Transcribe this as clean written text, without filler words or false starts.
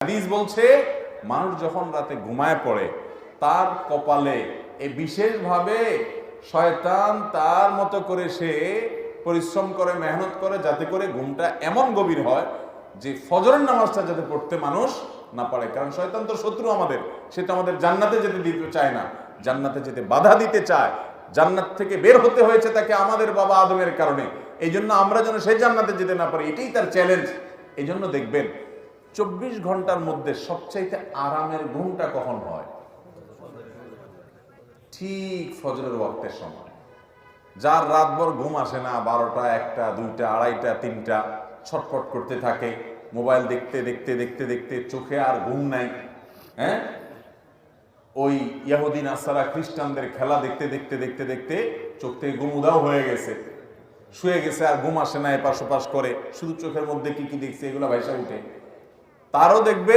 হাদিস বলছে মানুষ যখন রাতে ঘুমায় পড়ে তার কপালে এই বিশেষভাবে শয়তান তার মতো করে সে পরিশ্রম করে, মেহনত করে, যাতে করে ঘুমটা এমন গভীর হয় যে ফজরের নামাজটা যাতে পড়তে মানুষ না পারে। কারণ শয়তান তো শত্রু আমাদের, সে তো আমাদের জান্নাতে যেতে দিতে চায় না, জান্নাতে যেতে বাধা দিতে চায়। জান্নাত থেকে বের হতে হয়েছে তাকে আমাদের বাবা আদমের কারণে, এই জন্য আমরা যেন সেই জান্নাতে যেতে না পারি, এটাই তার চ্যালেঞ্জ। এই জন্য দেখবেন 24 ঘন্টার মধ্যে সবচাইতে আরামের ঘুমটা কখন হয়? ঠিক ফজরের ওয়াক্তের সময়। যার রাতভর ঘুম আসে না, 12টা, 1টা, 2টা, 2:30টা, 3টা ছটফট করতে থাকে, মোবাইল দেখতে দেখতে দেখতে দেখতে চোখে আর ঘুম নাই, হ্যাঁ, ওই ইহুদি নাসারা খ্রিস্টানদের খেলা দেখতে দেখতে দেখতে দেখতে চোখ থেকে ঘুম উধাও হয়ে গেছে, শুয়ে গেছে, আর ঘুম আসে না, এপাশ ওপাশ করে, শুধু চোখের মধ্যে কি কি দেখছে এগুলো ভাইসা উঠে। তারও দেখবে